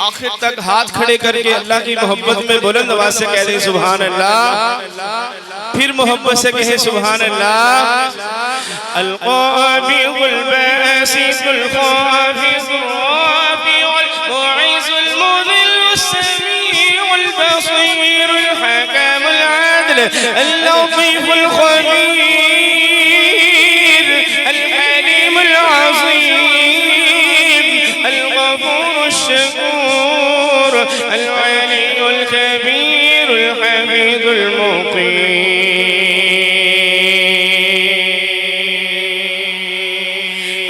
आखिर तक हाथ खड़े करके अल्लाह की मोहब्बत में बुलंद आवाज से कह दें सुभान अल्लाह, फिर मोहब्बत से कहें सुभान अल्लाह। अल-क़ाबिज़ुल बासितुल ख़ाफ़िज़ुर राफ़िउल मुइज़ुल मुज़िल्लुस समीउल बसीरुल हकीमुल आदिल अल-लतीफ़ुल ख़बीर अल-हलीमुल अज़ीम अल-गफ़ूरुश शकूर अल-अलीयुल कबीर अल-हमीदुल मुक़ीम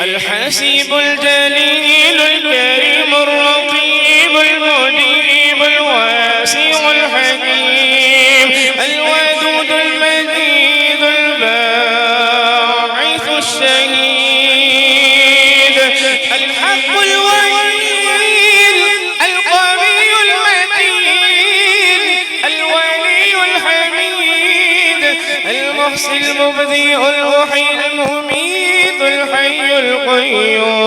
अल-हसीबुल जलीलुल करीमुर रक़ीबुल मुजीबुल वासिउल हकीम अल-वदूदुल मजीदुल बाइसुश शहीद अल-हक़्क़ुल वकील अल-क़वियुल मतीन अल-वलियुल हमीद अल-मुहसिल मुबदिउल मुहील मुमीतुल हय्युल क़य्यूम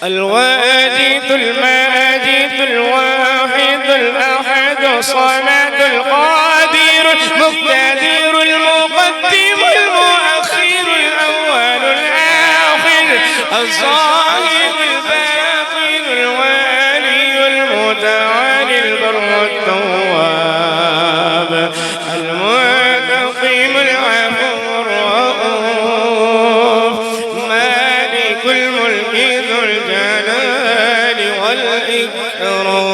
अल-वाजिदुल माजिदुल वाहिदुल अहदुस समदुल क़ादिरुल मुक़्तदिरुल मुक़द्दिमुल मुअख़्खिरुल अव्वलुल आख़िर अज़्ज़ाहिरुल बातिनुल वालियुल मुतआलिल बर्रुत तव्वाब अल-मुंतक़िमुल अफ़ूर रऊफ़ मालिकुल मुल्कि ज़ुल जलालि वल इकराम।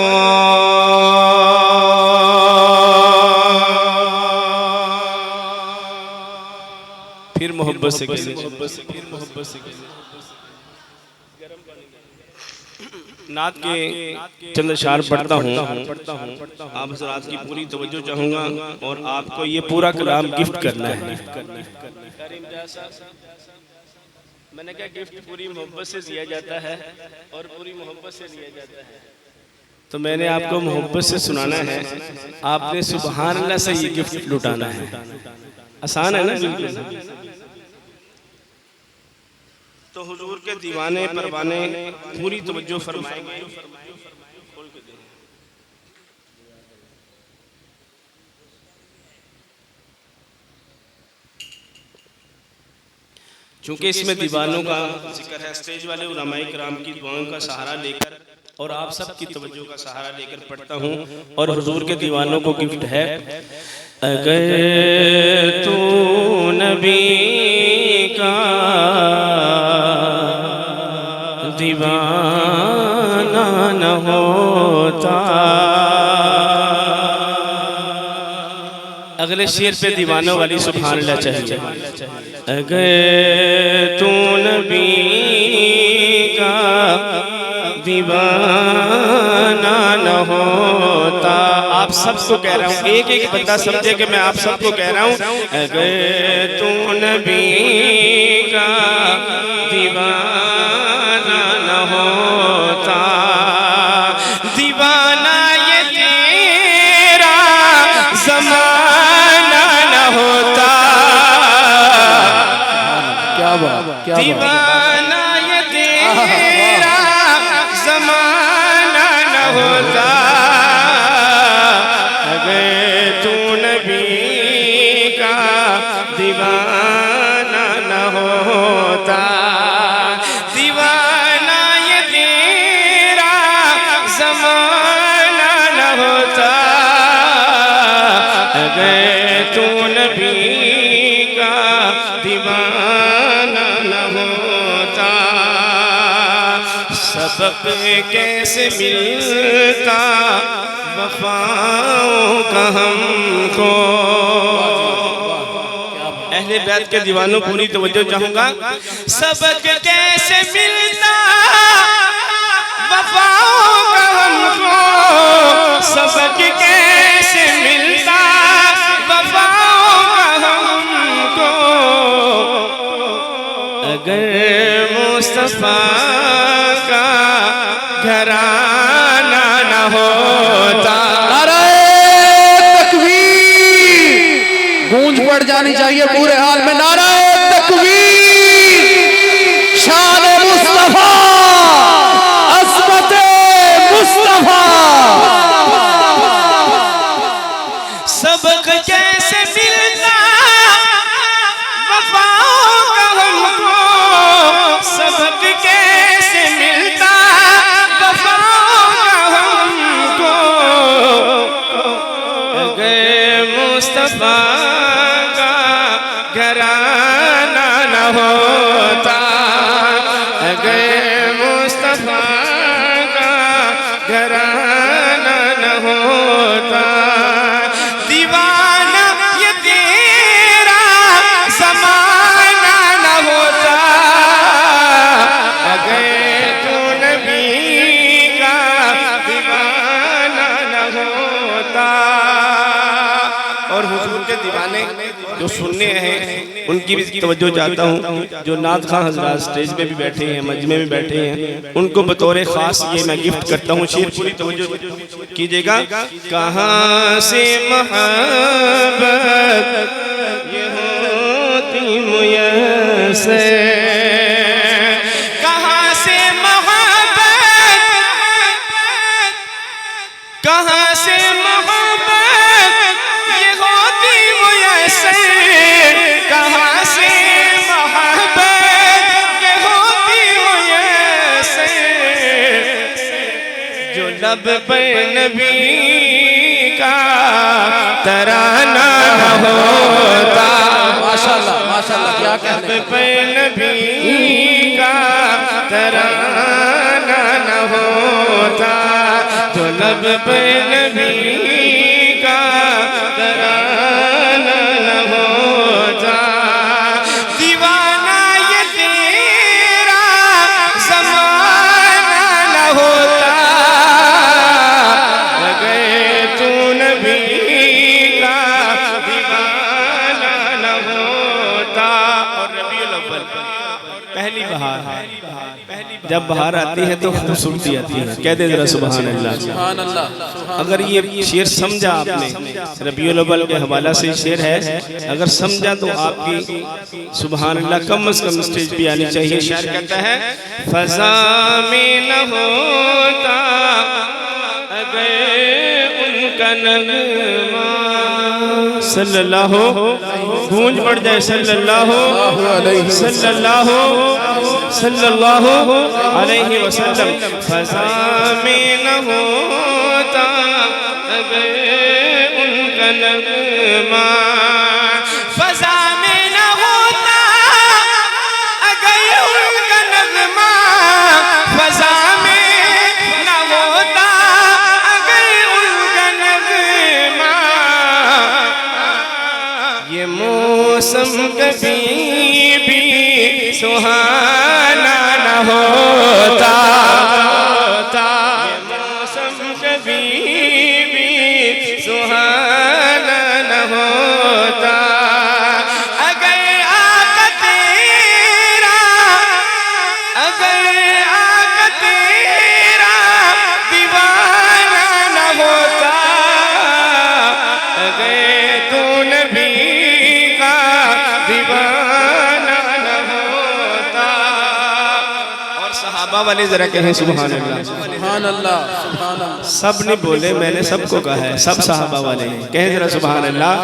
फिर मोहब्बत से नात के चंद अशआर पढ़ता हूँ। आप हज़रात की पूरी तवज्जो चाहूँगा और आपको ये पूरा कलाम गिफ्ट करना है। मैंने कहा गिफ्ट पूरी मोहब्बत से दिया जाता है और पूरी मोहब्बत से दिया जाता है, तो मैंने आपको मोहब्बत से सुनाना है। आपने सुभान अल्लाह से ये गिफ्ट लुटाना है। आसान है ना? तो हुजूर के दीवाने परवाने पूरी तवज्जो फरमाएंगे। चूंकि इसमें दीवानों का जिक्र है, स्टेज वाले उलमाए किराम की दुआओं का सहारा लेकर और आप सब की तवज्जो का सहारा लेकर पढ़ता हूँ और हुजूर के दीवानों को गिफ्ट है। अगर तू नबी का दीवाना न होता, अगले शेर पे दीवानों वाली सुभान अल्लाह चाहिए। अगर तू नबी का दीवाना न होता, आप सबको कह रहा हूँ, एक एक बंदा समझे कि मैं आप सबको कह रहा हूँ। अगर तू नबी का दीवाना न होता, दीवाना ये तेरा ज़माना न होता, क्या बात, दीवाना ये तेरा ज़माना न होता, दीवाना न होता, सबक कैसे मिलता वफाओं का हमको। अहले बैत के दीवानों पूरी तवज्जो चाहूंगा। सबक कैसे मिलता वफाओं का हमको, सबक कैसे मिलता वफाओं का हमको, अगर मुस्तफा का घराना न होता। गूंज पड़ जानी चाहिए पूरे हाल में। नाराए तकबीर, शान मुस्तफा, अस्मत मुस्तफा। सबक कैसे मिलता वफाओं का हमको, सबक कैसे मिलता वफाओं का हमको, अगर मुस्तफा घराना न होता, अगर मुस्तफा का घराना न होता। दीवाना ये तेरा ज़माना न होता, अगर तू नबी का दीवाना न होता। और हुजूर के दीवाने जो सुनने हैं उनकी भी तवज्जो चाहता हूँ। जो नात खां हजरात स्टेज पे भी बैठे हैं, मजमे में बैठे हैं, उनको बतौर खास ये मैं गिफ्ट करता हूँ। शेर पूरी तवज्जो कीजिएगा। कहाँ से मोहब्बत ये होती मुयस्सर, कहाँ से मोहब्बत, कहाँ से मोहब्बत ये होती मुयस्सर, कहाँ से मोहब्बत ये होती मुयस्सर, जो लब पर नबी का तराना न होता। माशाल्लाह माशाल्लाह, क्या कहने। लब पर नबी का तराना न होता, जो लब पर नबी का तराना न होता। दीवाना ये तेरा ज़माना न होता, अगर तू नबी का दीवाना न होता। और रबीउल अव्वल पहली बहार है, जब बहार आती है तो खूबसूरती आती है। कह दे जरा सुभान अल्लाह। सुभान अल्लाह। अगर ये शेर समझा आपने, रबीउल अव्वल के हवाला से शेर है, अगर समझा तो आपकी सुभान अल्लाह कम से कम स्टेज पे आनी चाहिए। शायर कहता है फजा में न होता अगर उनका नगमा, सल्लल्लाहु, गूंज बढ़ जाए सल्लल्लाहु सल्लल्लाहु अलैहि वसल्लम। फजा में न होता अगर उनका नगमा, फजा में न होता अगर उनका नगमा, फजा में न होता अगर उनका नगमा, ये मौसम कभी भी सुहाना न होता, ये मौसम कभी भी सुहाना न होता, अगर आका तेरा, अगर आका तेरा दीवाना न होता, अगर तू नबी का दीवाना न होता। और सहाबा वाले जरा कहें सुभान अल्लाह। सुभान अल्लाह, सुभान अल्लाह। सब ने बोले, मैंने सबको कहा है, सब सहाबा वाले हैं। कहें जरा सुभान अल्लाह।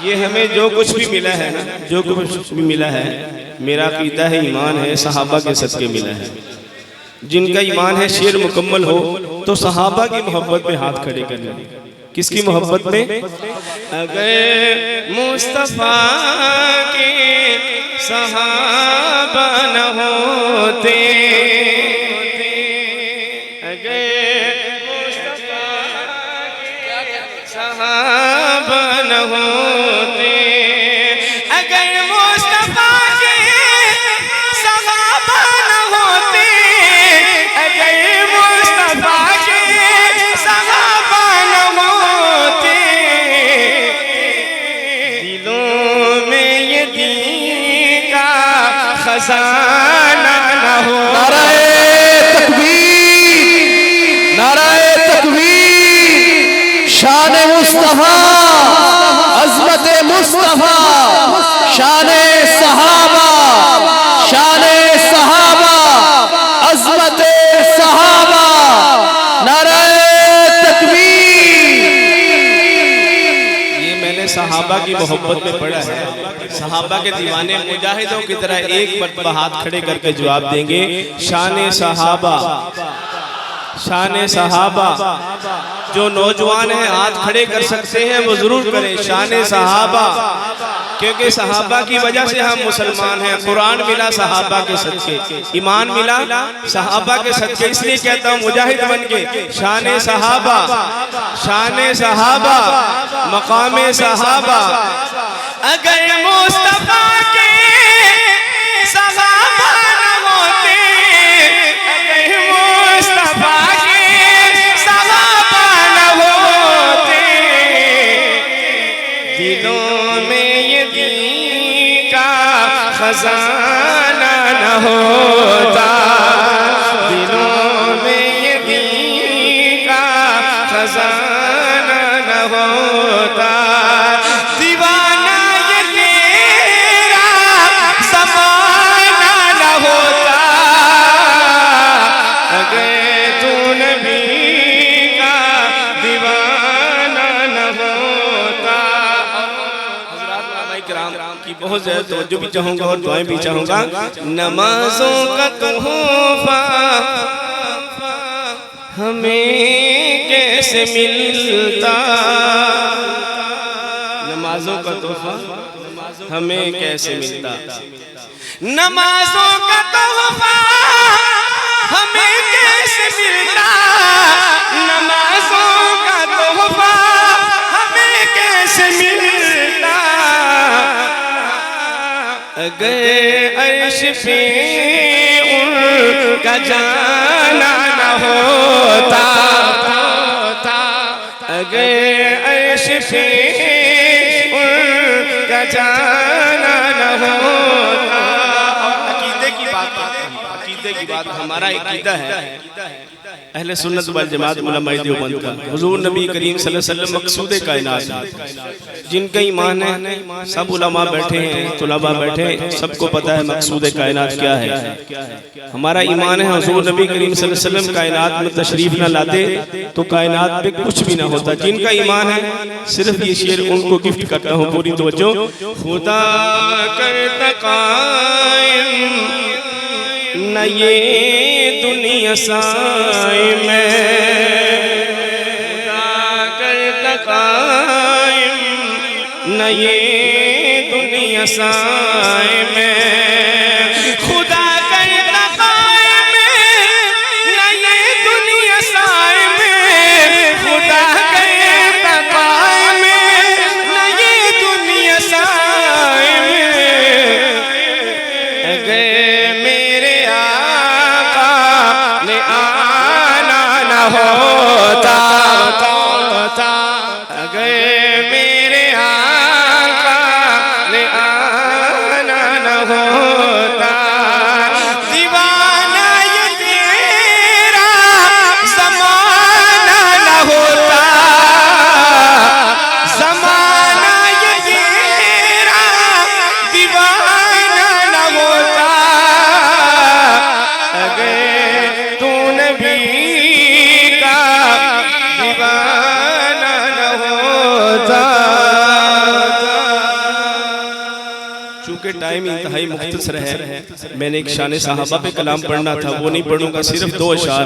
ये हमें जो कुछ भी मिला है ना, जो कुछ भी मिला है, मेरा अकीदा है, ईमान है, सहाबा के सदके मिला है। जिनका ईमान है शेर मुकम्मल हो तो सहाबा की मोहब्बत में हाथ खड़े कर लें। किसकी मोहब्बत में? अगर मुस्तफा के सहाबा न होते, अगर मुस्तफा के सहाबा न होते, अगर मुस्तफा के सहाबा न होते, अगर मुस्तफा के सहाबा न होते, दिलों में ये दीन का खजाना न हो। नाराए तकबीर, नाराए तकबीर। शान मुस्तफा, अज़मत मुस्तफा, शान सहाबा, शान सहाबा, अज़मत सहाबा। नाराए तकबीर। ये मैंने सहाबा की मोहब्बत में पढ़ा है। सहाबा के दीवाने मुजाहिदों की तरह एक मरतबा हाथ खड़े करके जवाब देंगे, शान सहाबा, शान सहाबा। जो नौजवान हैं हाथ खड़े कर सकते हैं वो जरूर करें, शान सहाबा। क्योंकि सहाबा की वजह से हम मुसलमान हैं। कुरान मिला सहाबा के सदके, ईमान मिला सहाबा के सदके। इसलिए कहता हूँ मुजाहिद बन के, शान सहाबा, शान सहाबा, मकाम सहाबा। अगर मुस्तफा के सहाबा न होते, अगर मुस्तफा के सहाबा न होते, दिलों में ये दीन का खजाना न होता, दिलों में ये दीन का खजाना न होता। दीवाना ये तेरा ज़माना न होता, अगर तू नबी का दीवाना न होता। हज़रात उलमा इकराम की बहुत ज़्यादा तवज्जो भी चाहूँगा और दुआएं भी चाहूँगा। नमाज़ों का तोहफ़ा हमें कैसे मिलता, नमाज़ों का तोहफ़ा हमें कैसे मिलता, नमाज़ों का तोहफ़ा हमें कैसे मिलता, नमाज़ों का तोहफ़ा हमें कैसे मिलता। अगर अर्श पे उनका जाना न होता, अगर अर्श पे उनका जाना न होता। अकीदे की बात, अकीदे की बात हमारा अकीदा है अहले सुन्नत वल जमात उलमाए देवबंद का। हुजूर नबी करीम सल्लल्लाहु अलैहि वसल्लम मकसूद कायनात, जिनका ईमान है, सब उलमा बैठे हैं, तुलबा बैठे हैं, सबको पता है मकसूद कायनात क्या है। हमारा ईमान है हुजूर नबी करीम सल्लल्लाहु अलैहि वसल्लम कायनात में तशरीफ न लाते तो कायनात पे कुछ भी ना होता। जिनका ईमान है, सिर्फ ये शेर उनको गिफ्ट करता हूँ, पूरी तवज्जो। खुदा करता कायम न ये दुनिया साए में, खुदा करता कायम न ये दुनिया साए में, खुदा करता कायम न ये दुनिया साए में, खुदा करता कायम न ये दुनिया साए में। अगर मेरे आका ने आना न होता, अगर मेरे आका ने आना न होता, चूंकि टाइम इंतहाई मुख्तसर है, मैंने एक शान सहाबा पे कलाम पढ़ना था, वो नहीं पढ़ूंगा, सिर्फ 2 अशार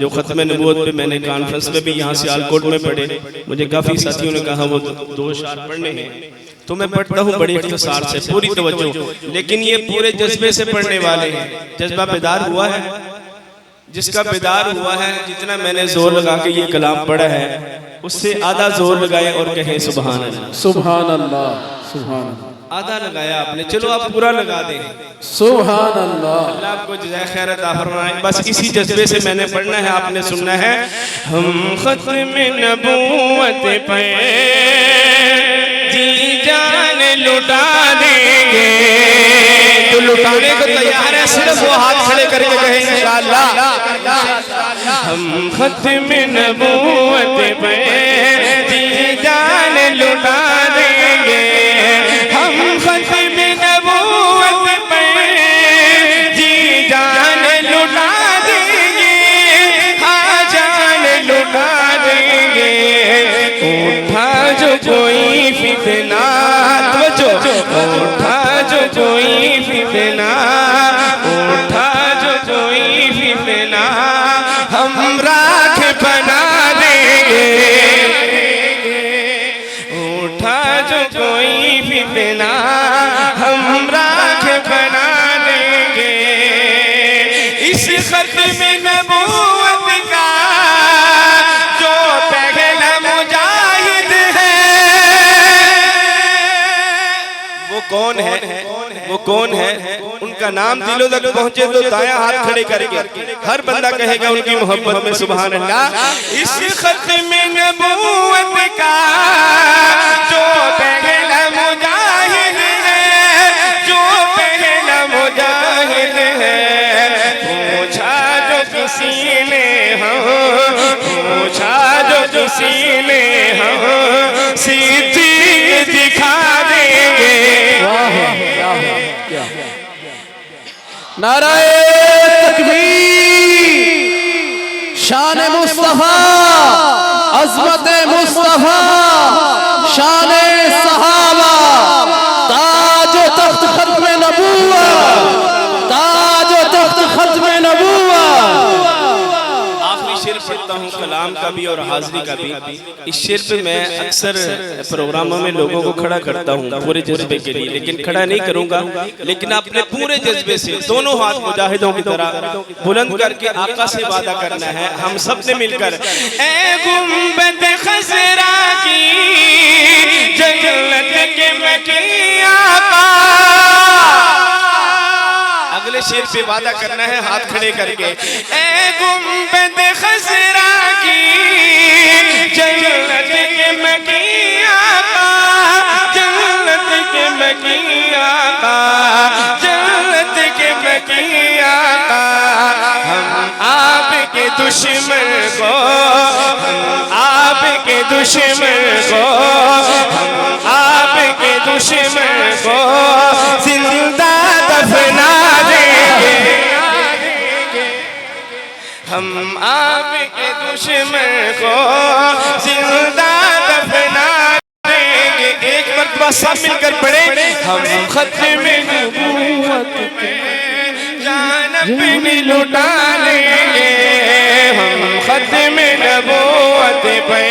जो ख़त्म नबूवत पे मैंने कॉन्फ्रेंस में भी यहाँ से आलकोट में पढ़े, मुझे काफ़ी साथियों ने कहा वो 2 अशार पढ़ने हैं, तो मैं पढ़ता हूँ बड़ी इख्तिसार से, पूरी तवज्जो। लेकिन ये पूरे जज्बे से पढ़ने वाले हैं। जज्बा बेदार हुआ है, जिसका बेदार हुआ है, जितना मैंने जोर लगा के ये कलाम पढ़ा है उससे आधा जोर लगाए और कहें सुभान अल्लाह। सुभान अल्लाह, सुभान अल्लाह। आधा लगाया आपने, चलो आप पूरा लगा दें। सुभान अल्लाह। अल्लाह आपको जज़ाए खैर अता फरमाए। बस इसी जज्बे से मैंने पढ़ना है, आपने सुनना है। हम ख़त्म नबूवत पे जी जान लुटा देंगे, तो लुटाने को तैयार है, सिर्फ वो हाथ खड़े करके कहें इंशाअल्लाह। हम ख़त्म नबूवत पे जी जान लुटा देंगे, हम ख़त्म नबूवत पे जी जान लुटा देंगे, हाँ जान लुटा देंगे। उठा जो कोई फितना, उठा जो कोई फितना, उठा जो कोई फितना, हम राख बना देंगे। उठा जो कोई फितना, हम राख बना देंगे। इस ख़त्म नबूवत का जो पहला मुजाहिद है, वो कौन है? वो कौन है? उनका नाम दिलों तक पहुंचे तो दायां हाथ खड़े करके हर बंदा कहेगा उनकी मोहब्बत में सुभान अल्लाह। इस ख़त्म नबूवत का जो पहला मुजाहिद है, जो पहला मुजाहिद है, पूछा जो किसी ने हो, पूछा जो किसी ने हो, सीधी दिखा देंगे। नाराए तकबीर, शान मुस्तफा, अज़मत मुस्तफा, शान सहाबा, ताज तख्त खत्म नबूवत, ताज तख्त खत्म नबूवत। आखिरी शेर पढ़ता हूँ कलाम का भी और हाज़री का भी। इस शेर पे मैं अक्सर प्रोग्रामों में लोगों को खड़ा करता हूँ पूरे जज्बे के लिए, लेकिन खड़ा नहीं करूँगा, लेकिन अपने पूरे जज्बे से दोनों हाथ मुजाहिदों की तरह बुलंद करके आका से वादा करना है हम सब ने मिलकर। ऐ गुंबद खज़रा की जन्नत के मकी आका, अगले शेर पे वादा करना है हाथ खड़े करके। ऐ गुंबद खज़रा की जन्नत के मकी आका, जन्नत के मकी आका, जन्नत के मकी आका। हम आपके दुश्मन को, हम आपके दुश्मन को, हम आपके दुश्मन को जिंदा दफना देंगे। हम आपके दुश्मन को जिंदा दफना देंगे। एक मरतबा सब मिलकर पढ़े। हम ख़त्म नबूवत पे जान अपनी लुटा लेंगे, हम ख़त्म नबूवत पे